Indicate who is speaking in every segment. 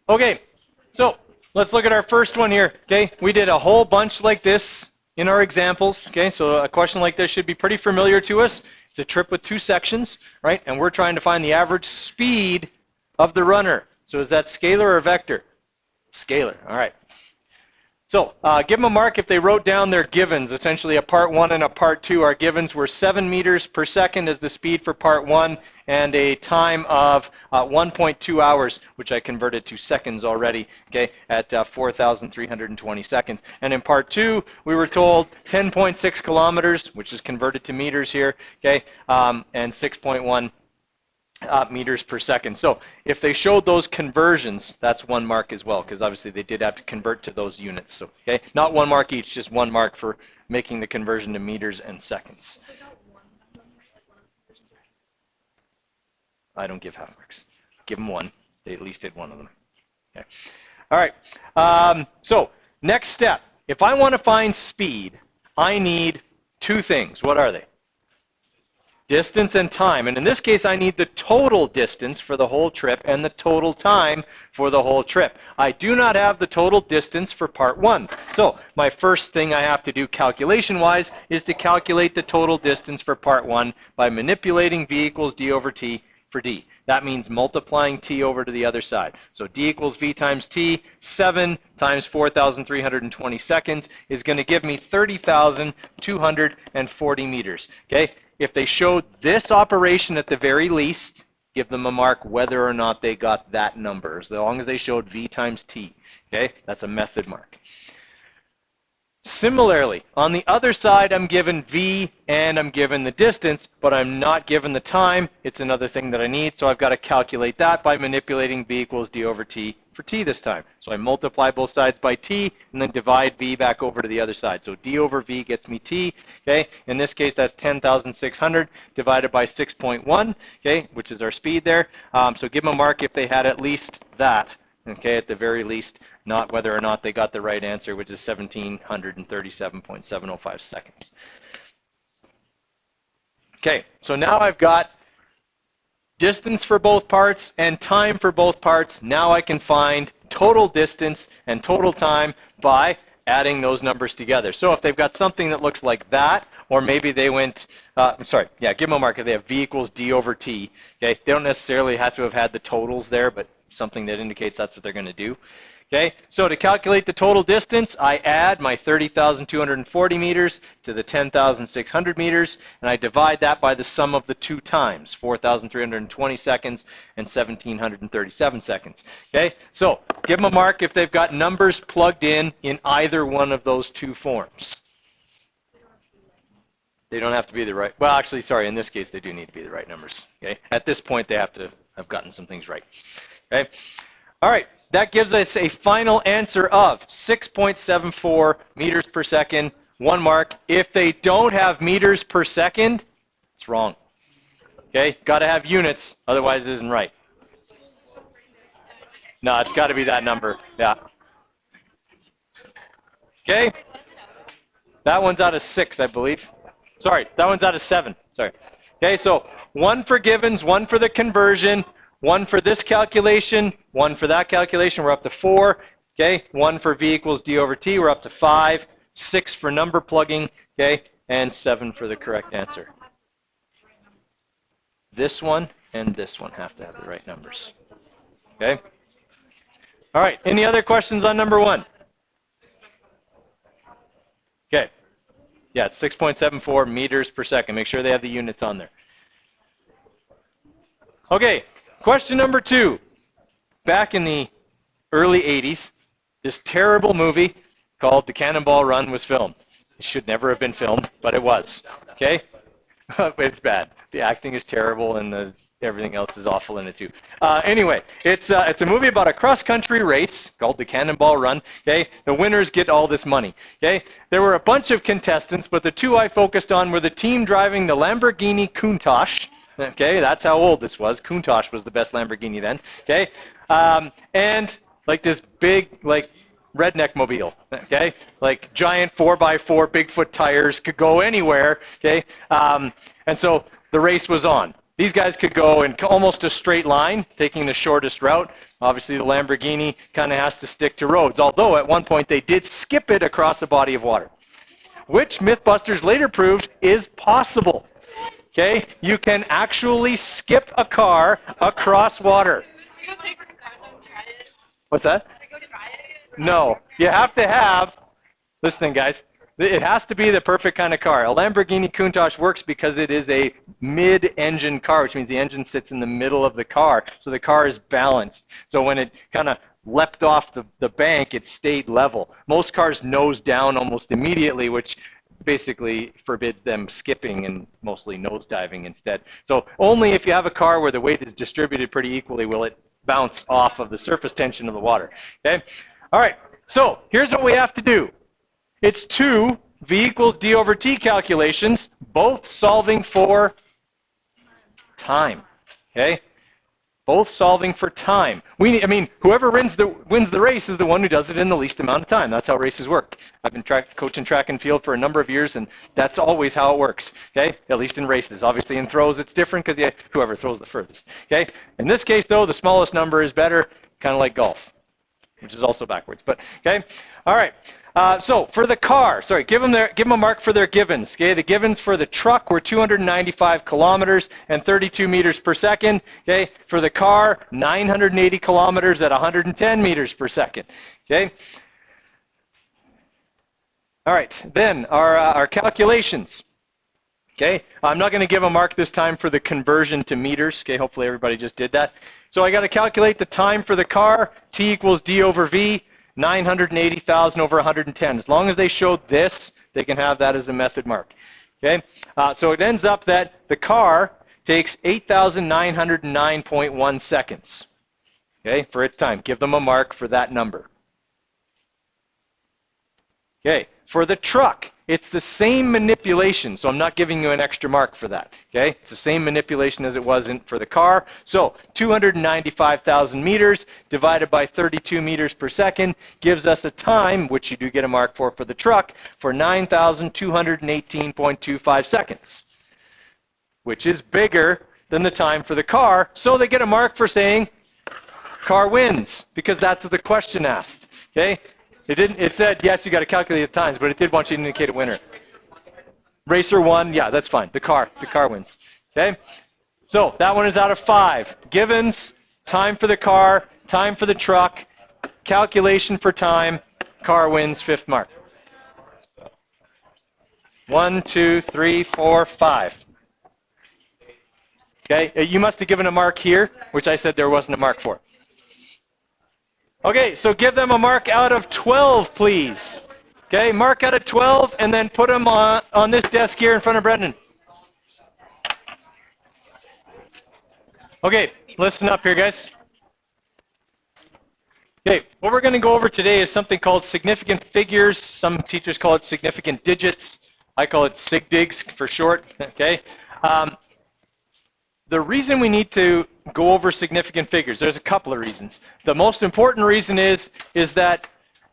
Speaker 1: Okay, so let's look at our first one here. Okay, we did a whole bunch like this in our examples. Okay, so a question like this should be pretty familiar to us. It's a trip with 2 sections, right? And we're trying to find the average speed of the runner. So is that scalar or vector? Scalar, all right. So give them a mark if they wrote down their givens. Essentially a part 1 and a part 2. Our givens were 7 meters per second as the speed for part 1 and a time of 1.2 hours, which I converted to seconds already, okay, at 4,320 seconds. And in part 2, we were told 10.6 kilometers, which is converted to meters here, okay, and 6.1 meters per second. So if they showed those conversions, that's 1 mark as well, because obviously they did have to convert to those units. So, okay, not 1 mark each, just 1 mark for making the conversion to meters and seconds. I don't give half marks. Give them 1. They at least did 1 of them. Okay. All right. So next step. If I want to find speed, I need 2 things. What are they? Distance and time. And in this case, I need the total distance for the whole trip and the total time for the whole trip. I do not have the total distance for part 1. So my first thing I have to do calculation-wise is to calculate the total distance for part 1 by manipulating v equals d over t for d. That means multiplying t over to the other side. So d equals v times t, 7 times 4,320 seconds is going to give me 30,240 meters. Okay? If they showed this operation at the very least, give them a mark whether or not they got that number, as long as they showed v times t. Okay? That's a method mark. Similarly, on the other side, I'm given v and I'm given the distance, but I'm not given the time. It's another thing that I need, so I've got to calculate that by manipulating v equals d over t for t this time. So I multiply both sides by t and then divide v back over to the other side. So d over v gets me t. Okay? In this case, that's 10,600 divided by 6.1, okay, which is our speed there. So give them a mark if they had at least that. Okay, at the very least, not whether or not they got the right answer, which is 1,737.705 seconds. Okay, so now I've got distance for both parts and time for both parts. Now I can find total distance and total time by adding those numbers together. So if they've got something that looks like that, or maybe they went, give them a mark if they have v equals d over t. Okay, they don't necessarily have to have had the totals there, but something that indicates that's what they're going to do. Okay, so to calculate the total distance, I add my 30,240 meters to the 10,600 meters, and I divide that by the sum of the 2 times, 4,320 seconds and 1,737 seconds. Okay, so give them a mark if they've got numbers plugged in either one of those 2 forms. They don't have to be the right, well, actually, sorry, in this case, they do need to be the right numbers. Okay, at this point, they have to have gotten some things right. Okay, all right. That gives us a final answer of 6.74 meters per second, 1 mark. If they don't have meters per second, it's wrong. Okay, got to have units, otherwise it isn't right. No, it's got to be that number, yeah. Okay, that one's out of 6, I believe. Sorry, that one's out of 7, sorry. Okay, so 1 for givens, 1 for the conversion, 1 for this calculation, 1 for that calculation, we're up to 4. Okay, 1 for v equals d over t, we're up to 5. 6 for number plugging, okay, and 7 for the correct answer. This one and this one have to have the right numbers. Okay? All right, any other questions on number 1? Okay. Yeah, it's 6.74 meters per second. Make sure they have the units on there. Okay. Question number 2. Back in the early 80s, this terrible movie called The Cannonball Run was filmed. It should never have been filmed, but it was. Okay? It's bad. The acting is terrible, and everything else is awful in it too. Anyway, it's a movie about a cross-country race called The Cannonball Run. Okay? The winners get all this money. Okay? There were a bunch of contestants, but the 2 I focused on were the team driving the Lamborghini Countach. Okay, that's how old this was. Countach was the best Lamborghini then. Okay, and like this big, like redneck mobile. Okay, like giant 4x4 Bigfoot tires, could go anywhere. Okay, and so the race was on. These guys could go in almost a straight line, taking the shortest route. Obviously, the Lamborghini kind of has to stick to roads, although at one point they did skip it across a body of water, which Mythbusters later proved is possible. Okay, you can actually skip a car across water. What's that? No, you have to have, listen guys, it has to be the perfect kind of car. A Lamborghini Countach works because it is a mid-engine car, which means the engine sits in the middle of the car, so the car is balanced. So when it kind of leapt off the bank, it stayed level. Most cars nose down almost immediately, which basically forbids them skipping and mostly nosediving instead. So only if you have a car where the weight is distributed pretty equally will it bounce off of the surface tension of the water. Okay? All right, so here's what we have to do. It's two V equals D over T calculations, both solving for time. Okay? Both solving for time. I mean, whoever wins the race is the one who does it in the least amount of time. That's how races work. I've been coaching track and field for a number of years, and that's always how it works. Okay, at least in races. Obviously, in throws, it's different because whoever throws the furthest. Okay. In this case, though, the smallest number is better, kind of like golf, which is also backwards. But okay. All right. So for the car, sorry, give them a mark for their givens. Okay, the givens for the truck were 295 kilometers and 32 meters per second. Okay, for the car, 980 kilometers at 110 meters per second. Okay. All right, then our calculations. Okay, I'm not going to give a mark this time for the conversion to meters. Okay, hopefully everybody just did that. So I got to calculate the time for the car. T equals D over V. 980,000 over 110. As long as they showed this, they can have that as a method mark. Okay, so it ends up that the car takes 8,909.1 seconds. Okay, for its time. Give them a mark for that number. Okay, for the truck, it's the same manipulation, so I'm not giving you an extra mark for that. Okay, it's the same manipulation as it was for the car. So 295,000 meters divided by 32 meters per second gives us a time, which you do get a mark for the truck, for 9,218.25 seconds, which is bigger than the time for the car. So they get a mark for saying car wins, because that's what the question asked. Okay. It said, yes, you got to calculate the times, but it did want you to indicate a winner. Racer won, yeah, that's fine. The car wins. Okay? So that one is out of 5. Givens, time for the car, time for the truck, calculation for time, car wins, 5th mark. 1, 2, 3, 4, 5. Okay, you must have given a mark here, which I said there wasn't a mark for. Okay, so give them a mark out of 12, please. Okay, mark out of 12, and then put them on this desk here in front of Brendan. Okay, listen up here, guys. Okay, what we're going to go over today is something called significant figures. Some teachers call it significant digits. I call it SIGDIGs for short. Okay. The reason we need to go over significant figures, there's a couple of reasons. The most important reason is that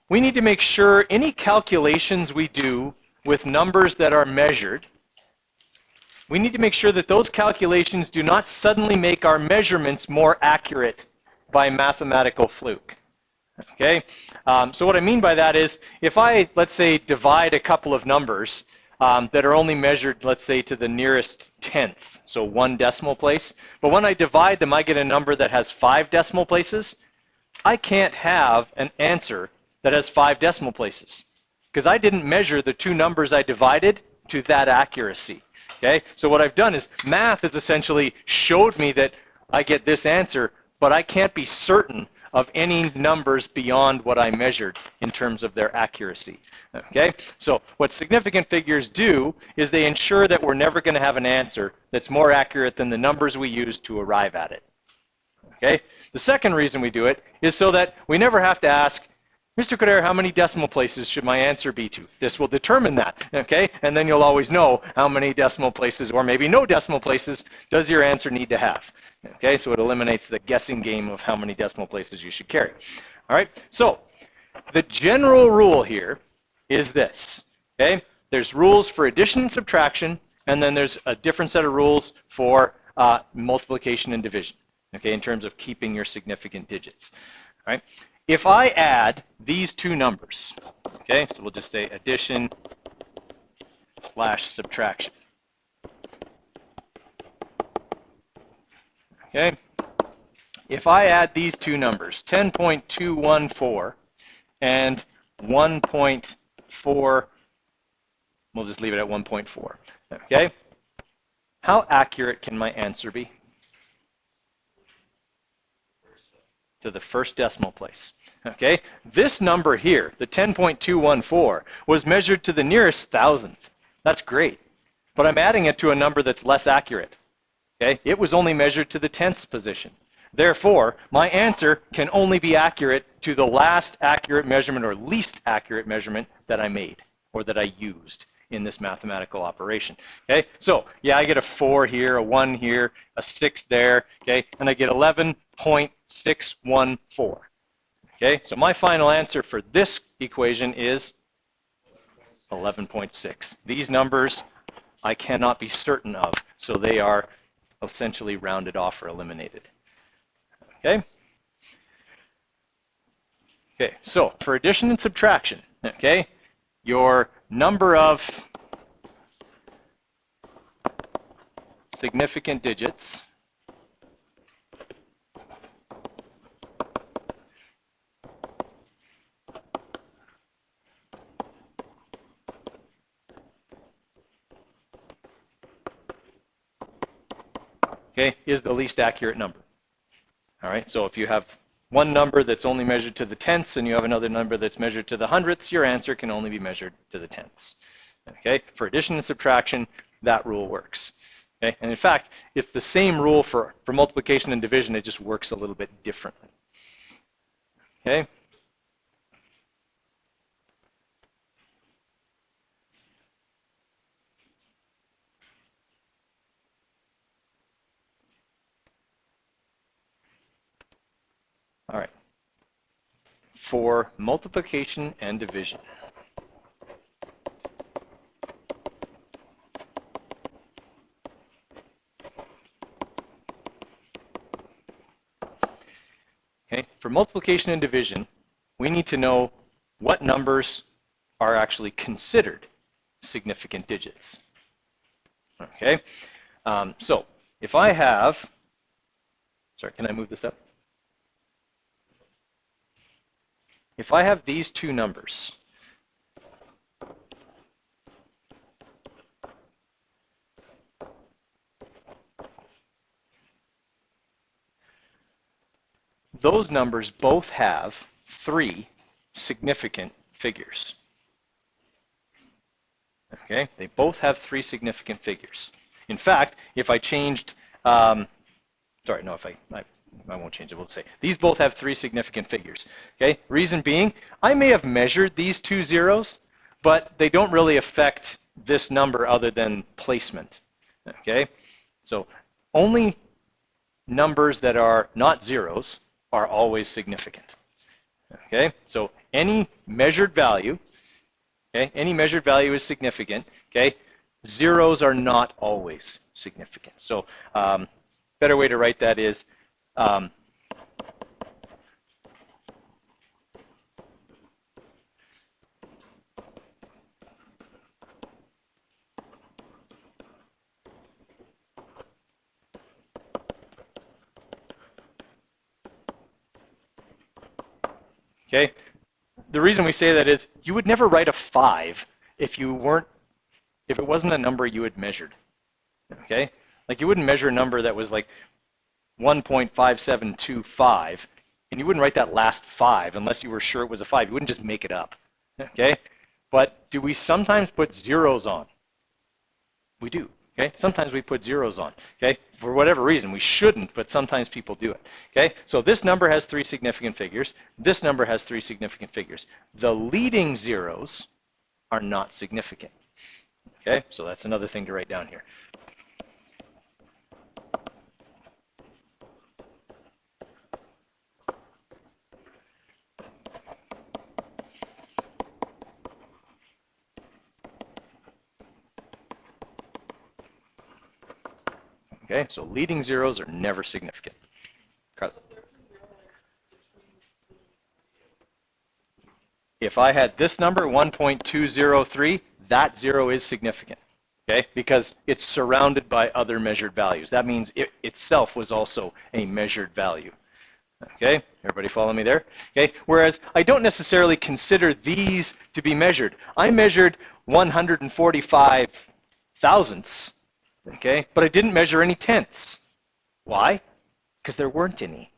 Speaker 1: we need to make sure any calculations we do with numbers that are measured, we need to make sure that those calculations do not suddenly make our measurements more accurate by mathematical fluke. Okay? So what I mean by that is, if I, let's say, divide a couple of numbers that are only measured, let's say, to the nearest tenth, so 1 decimal place. But when I divide them, I get a number that has 5 decimal places. I can't have an answer that has 5 decimal places, because I didn't measure the 2 numbers I divided to that accuracy. Okay? So what I've done is, math has essentially showed me that I get this answer, but I can't be certain of any numbers beyond what I measured in terms of their accuracy. Okay? So what significant figures do is they ensure that we're never going to have an answer that's more accurate than the numbers we use to arrive at it. Okay? The second reason we do it is so that we never have to ask, Mr. Coderre, how many decimal places should my answer be to? This will determine that, okay? And then you'll always know how many decimal places, or maybe no decimal places, does your answer need to have. Okay, so it eliminates the guessing game of how many decimal places you should carry. All right, so the general rule here is this, okay? There's rules for addition and subtraction, and then there's a different set of rules for multiplication and division. okay, in terms of keeping your significant digits. All right? If I add these two numbers, okay, so we'll just say addition / subtraction. Okay? If I add these two numbers, 10.214 and 1.4, we'll just leave it at 1.4. Okay? How accurate can my answer be? To the first decimal place. Okay? This number here, the 10.214, was measured to the nearest thousandth. That's great. But I'm adding it to a number that's less accurate. Okay? It was only measured to the tenths position. Therefore, my answer can only be accurate to the last accurate measurement or least accurate measurement that I made or that I used in this mathematical operation. Okay, so yeah, I get a 4 here, a 1 here, a 6 there, okay, and I get 11.614. Okay, so my final answer for this equation is 11.6. These numbers I cannot be certain of, so they are essentially rounded off or eliminated. Okay? Okay, so for addition and subtraction, okay, your number of significant digits okay, is the least accurate number. All right, so if you have one number that's only measured to the tenths and you have another number that's measured to the hundredths, your answer can only be measured to the tenths. Okay, for addition and subtraction, that rule works. Okay, and in fact, it's the same rule for multiplication and division, it just works a little bit differently. Okay? All right. For multiplication and division. Okay, for multiplication and division, we need to know what numbers are actually considered significant digits. Okay, so if I have, sorry, can I move this up? If I have these two numbers, those numbers both have 3 significant figures. Okay, they both have 3 significant figures. In fact, if I changed, sorry, no, if I won't change it, we'll say, these both have 3 significant figures. Okay, reason being, I may have measured these 2 zeros, but they don't really affect this number other than placement. Okay, so only numbers that are not zeros are always significant. Okay, so any measured value, okay, any measured value is significant. Okay, zeros are not always significant. So better way to write that is okay, the reason we say that is you would never write a 5 if it wasn't a number you had measured. Okay, like you wouldn't measure a number that was like 1.5725, and you wouldn't write that last 5 unless you were sure it was a 5. You wouldn't just make it up. Okay, but do we sometimes put zeros on? We do. Okay, sometimes we put zeros on. Okay, for whatever reason, we shouldn't, but sometimes people do it. Okay, so this number has 3 significant figures. This number has 3 significant figures. The leading zeros are not significant. Okay, so that's another thing to write down here. Okay, so leading zeros are never significant. If I had this number, 1.203, that 0 is significant, okay? Because it's surrounded by other measured values. That means it itself was also a measured value. Okay, everybody follow me there? Okay, whereas I don't necessarily consider these to be measured. I measured 145 thousandths, okay, but I didn't measure any tenths. Why? Because there weren't any.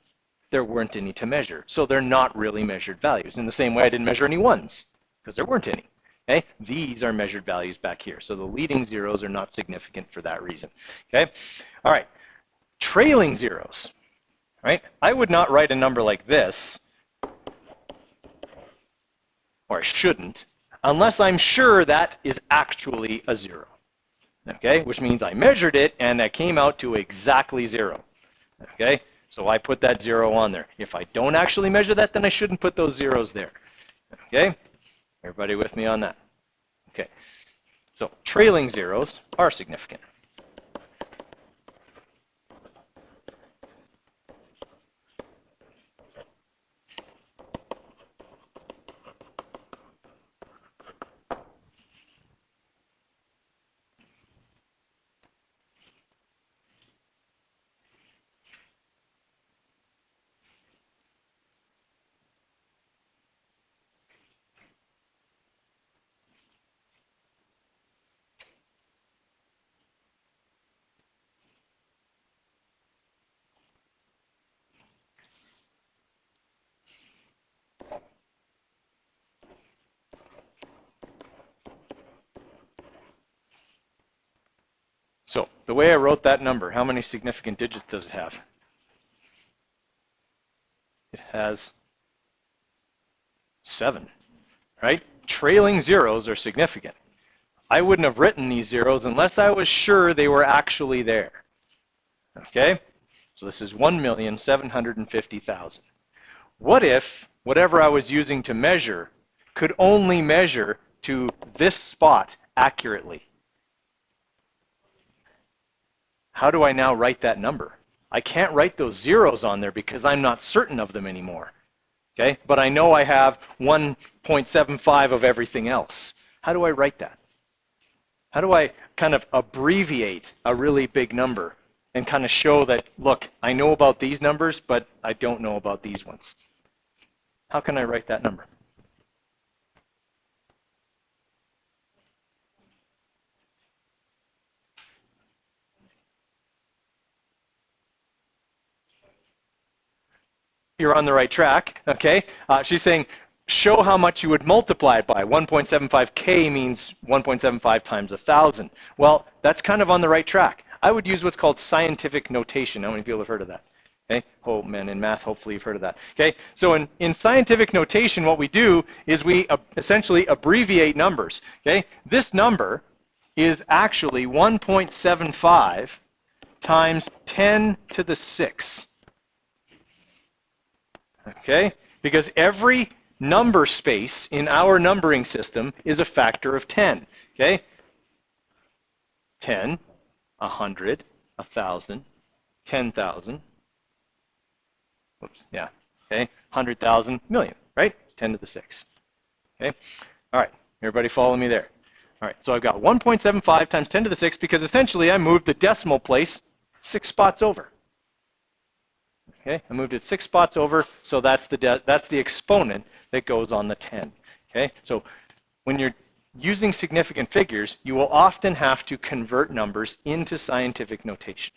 Speaker 1: There weren't any to measure, so they're not really measured values. In the same way I didn't measure any ones, because there weren't any. Okay, these are measured values back here, so the leading zeros are not significant for that reason. Okay, all right, trailing zeros. Right? I would not write a number like this, or I shouldn't, unless I'm sure that is actually a 0. Okay? Which means I measured it and that came out to exactly 0. Okay? So I put that 0 on there. If I don't actually measure that, then I shouldn't put those zeros there. Okay? Everybody with me on that? Okay. So trailing zeros are significant. So the way I wrote that number, how many significant digits does it have? It has 7, right? Trailing zeros are significant. I wouldn't have written these zeros unless I was sure they were actually there. Okay? So this is 1,750,000. What if whatever I was using to measure could only measure to this spot accurately? How do I now write that number? I can't write those zeros on there because I'm not certain of them anymore. Okay? But I know I have 1.75 of everything else. How do I write that? How do I kind of abbreviate a really big number and kind of show that, look, I know about these numbers, but I don't know about these ones? How can I write that number? You're on the right track, okay? She's saying, show how much you would multiply it by. 1.75k means 1.75 times 1,000. Well, that's kind of on the right track. I would use what's called scientific notation. How many people have heard of that? Okay. Oh, man, in math, hopefully you've heard of that. Okay, so in scientific notation, what we do is we essentially abbreviate numbers. Okay, this number is actually 1.75 times 10 to the 6. Okay, because every number space in our numbering system is a factor of 10. Okay, 10, 100, 1,000, 10,000. Oops, yeah, okay, 100,000, million, right? It's 10 to the 6. Okay, all right, everybody follow me there. All right, so I've got 1.75 times 10 to the 6 because essentially I moved the decimal place 6 spots over. Okay, I moved it 6 spots over, so that's the exponent that goes on the 10. Okay, so when you're using significant figures, you will often have to convert numbers into scientific notation.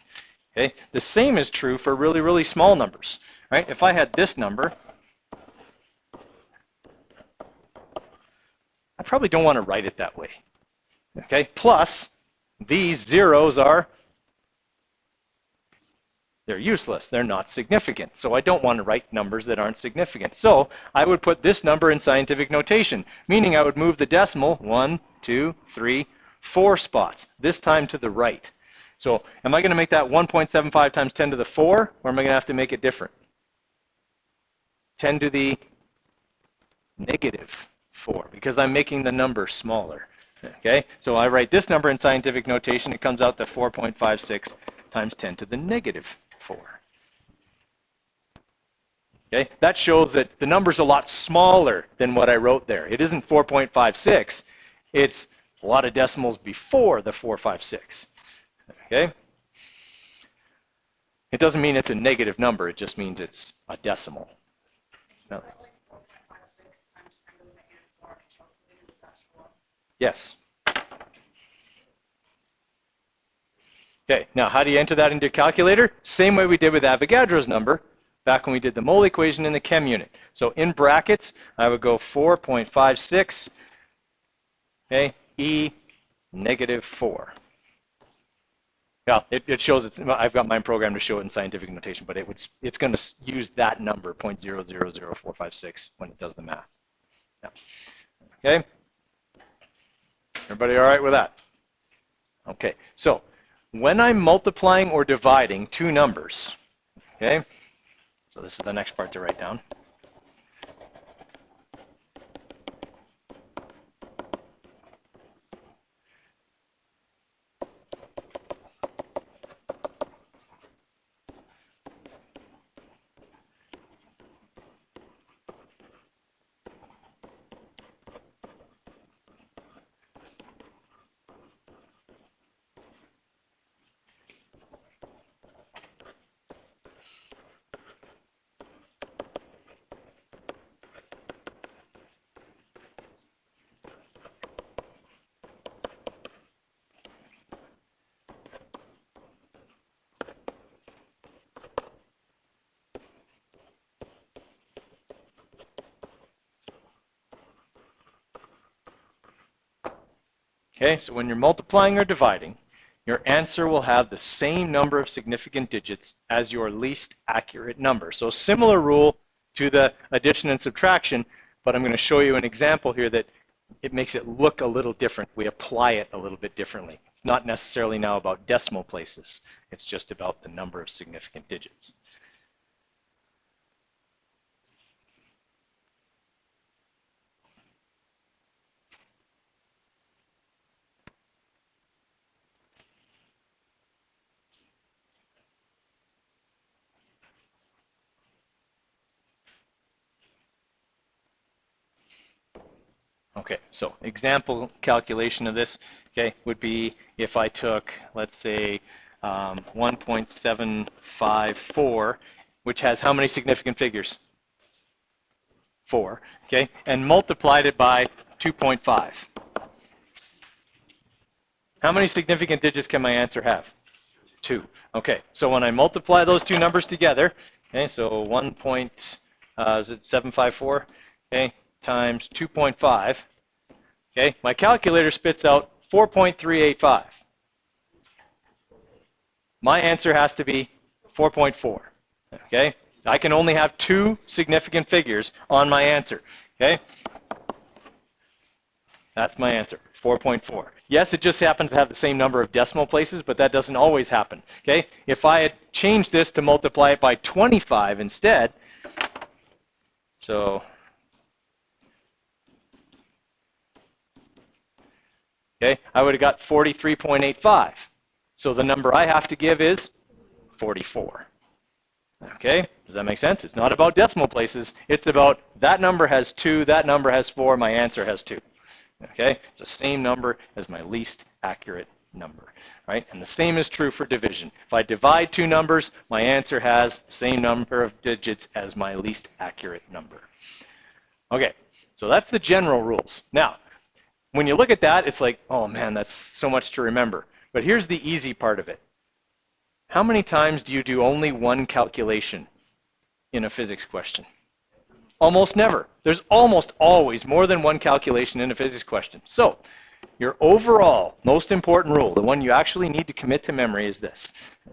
Speaker 1: Okay, the same is true for really, really small numbers. Right? If I had this number, I probably don't want to write it that way. Okay, plus these zeros they're useless. They're not significant. So I don't want to write numbers that aren't significant. So I would put this number in scientific notation, meaning I would move the decimal 1, 2, 3, 4 spots, this time to the right. So am I going to make that 1.75 times 10 to the 4, or am I going to have to make it different? 10 to the negative 4, because I'm making the number smaller. Okay, so I write this number in scientific notation. It comes out to 4.56 times 10 to the negative 4. Okay, that shows that the number's a lot smaller than what I wrote there. It isn't 4.56. It's a lot of decimals before the 456. Okay? It doesn't mean it's a negative number. It just means it's a decimal. No. Yes. Okay, now how do you enter that into a calculator? Same way we did with Avogadro's number back when we did the mole equation in the chem unit. So in brackets, I would go 4.56, okay, E negative 4. Well, it shows it's, I've got mine programmed to show it in scientific notation, but it's going to use that number, 0.000456, when it does the math. Yeah. Okay? Everybody all right with that? Okay, so when I'm multiplying or dividing two numbers, okay, so this is the next part to write down. Okay, so when you're multiplying or dividing, your answer will have the same number of significant digits as your least accurate number. So similar rule to the addition and subtraction, but I'm going to show you an example here that it makes it look a little different. We apply it a little bit differently. It's not necessarily now about decimal places. It's just about the number of significant digits. Okay, so example calculation of this, okay, would be if I took, let's say, 1.754, which has how many significant figures? 4, okay, and multiplied it by 2.5. How many significant digits can my answer have? 2. Okay, so when I multiply those two numbers together, okay, so 754, okay, times 2.5, okay, my calculator spits out 4.385. My answer has to be 4.4, okay? I can only have two significant figures on my answer, okay? That's my answer, 4.4. Yes, it just happens to have the same number of decimal places, but that doesn't always happen, okay? If I had changed this to multiply it by 25 instead, so, okay, I would have got 43.85. So the number I have to give is 44. Okay, does that make sense? It's not about decimal places. It's about that number has 2, that number has 4, my answer has 2. Okay, it's the same number as my least accurate number, right? And the same is true for division. If I divide two numbers, my answer has the same number of digits as my least accurate number. Okay, so that's the general rules. Now, when you look at that, it's like, oh man, that's so much to remember. But here's the easy part of it. How many times do you do only one calculation in a physics question? Almost never. There's almost always more than one calculation in a physics question. So your overall most important rule, the one you actually need to commit to memory, is this.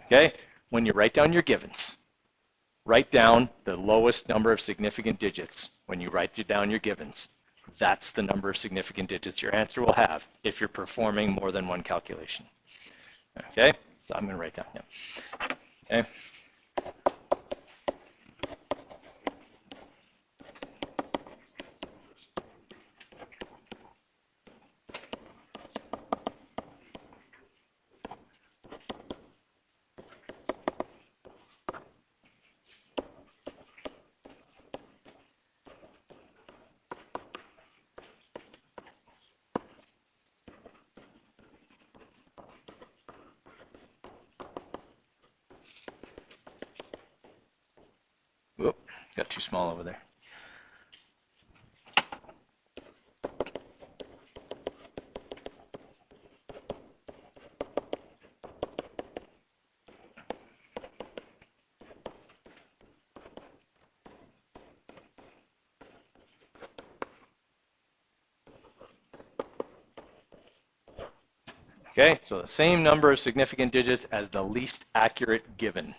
Speaker 1: Okay? When you write down your givens, write down the lowest number of significant digits when you write down your givens. That's the number of significant digits your answer will have if you're performing more than one calculation. Okay? So I'm going to write down. Yeah. Okay? too small over there. Okay, so the same number of significant digits as the least accurate given.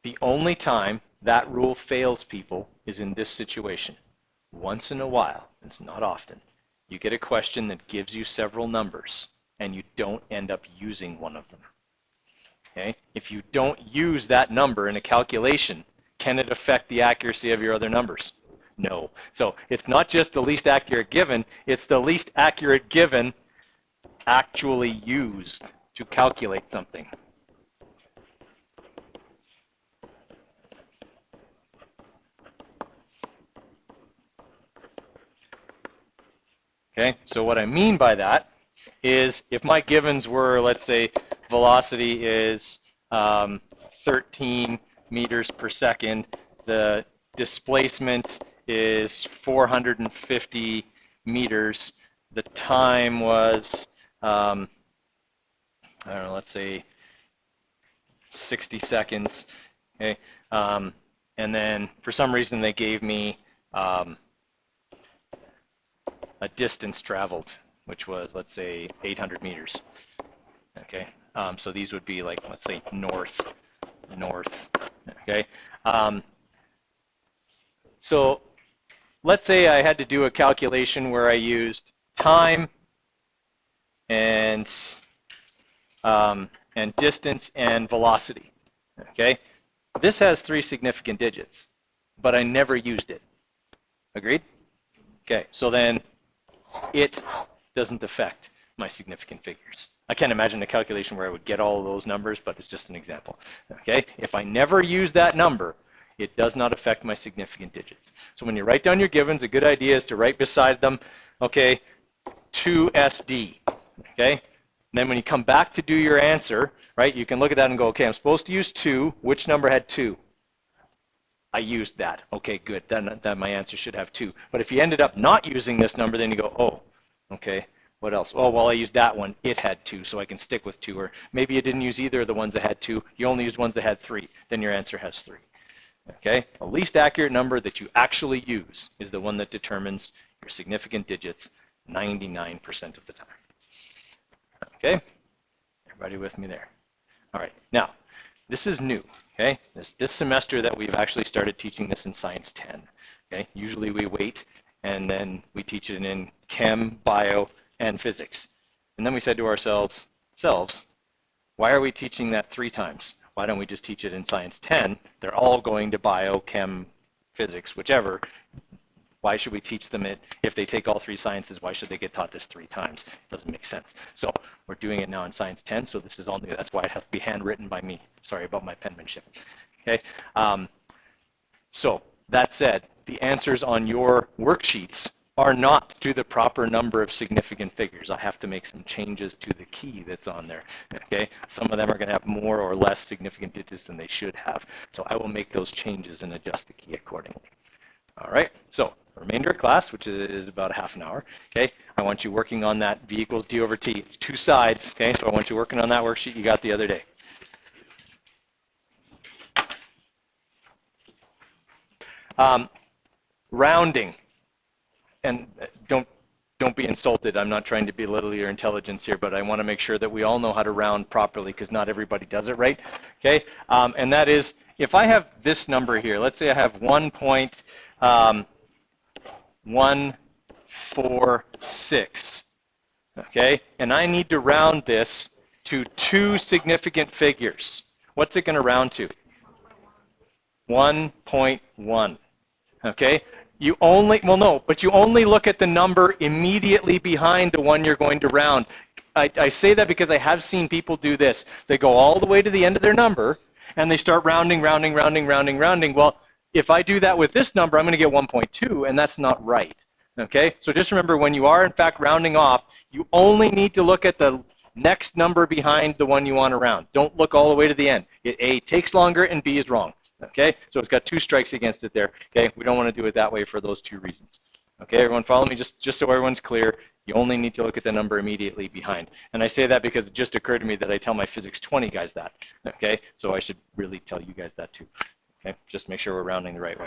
Speaker 1: The only time that rule fails people is in this situation. Once in a while, it's not often, you get a question that gives you several numbers and you don't end up using one of them. Okay? If you don't use that number in a calculation, can it affect the accuracy of your other numbers? No. So it's not just the least accurate given, it's the least accurate given actually used to calculate something. Okay, so what I mean by that is if my givens were, let's say, velocity is 13 meters per second, the displacement is 450 meters, the time was, I don't know, let's say 60 seconds, okay, and then for some reason they gave me a distance traveled, which was, let's say, 800 meters. Okay, so these would be like, let's say, north. Okay, so let's say I had to do a calculation where I used time and distance and velocity. Okay, this has 3 significant digits, but I never used it. Agreed? Okay, so then it doesn't affect my significant figures. I can't imagine a calculation where I would get all of those numbers, but it's just an example. Okay, if I never use that number, it does not affect my significant digits. So when you write down your givens, a good idea is to write beside them, okay, 2SD. Okay, and then when you come back to do your answer, right, you can look at that and go, okay, I'm supposed to use 2. Which number had 2? I used that. Okay, good. Then my answer should have 2. But if you ended up not using this number, then you go, oh, okay, what else? Oh, well, I used that one. It had 2, so I can stick with 2. Or maybe you didn't use either of the ones that had 2. You only used ones that had 3. Then your answer has 3. Okay? The least accurate number that you actually use is the one that determines your significant digits 99% of the time. Okay? Everybody with me there? All right. Now, this is new. Okay, this semester that we've actually started teaching this in Science 10. Okay, usually we wait and then we teach it in Chem, Bio, and Physics. And then we said to ourselves, why are we teaching that 3 times? Why don't we just teach it in Science 10? They're all going to Bio, Chem, Physics, whichever. Why should we teach them it? If they take all 3 sciences, why should they get taught this 3 times? It doesn't make sense. So we're doing it now in Science 10, so this is all new. That's why it has to be handwritten by me. Sorry about my penmanship. Okay. So that said, the answers on your worksheets are not to the proper number of significant figures. I have to make some changes to the key that's on there. Okay. Some of them are going to have more or less significant digits than they should have. So I will make those changes and adjust the key accordingly. All right, so remainder of class, which is about a half an hour, okay, I want you working on that V equals D over T. It's 2 sides, okay, so I want you working on that worksheet you got the other day. Rounding, and don't be insulted. I'm not trying to belittle your intelligence here, but I want to make sure that we all know how to round properly because not everybody does it right, okay, and that is, if I have this number here, let's say I have 1.146, okay? And I need to round this to 2 significant figures. What's it going to round to? 1.1, okay? You only, well, no, but you only look at the number immediately behind the one you're going to round. I say that because I have seen people do this. They go all the way to the end of their number, and they start rounding. Well, If I do that with this number, I'm going to get 1.2, and that's not right. Okay, so just remember, when you are in fact rounding off, you only need to look at the next number behind the one you want to round. Don't look all the way to the end. A takes longer and B is wrong. Okay, so it's got 2 strikes against it there. Okay, we don't want to do it that way for those 2 reasons. Okay, everyone follow me, just so everyone's clear. You only need to look at the number immediately behind. And I say that because it just occurred to me that I tell my Physics 20 guys that. Okay, so I should really tell you guys that too. Okay, just make sure we're rounding the right way.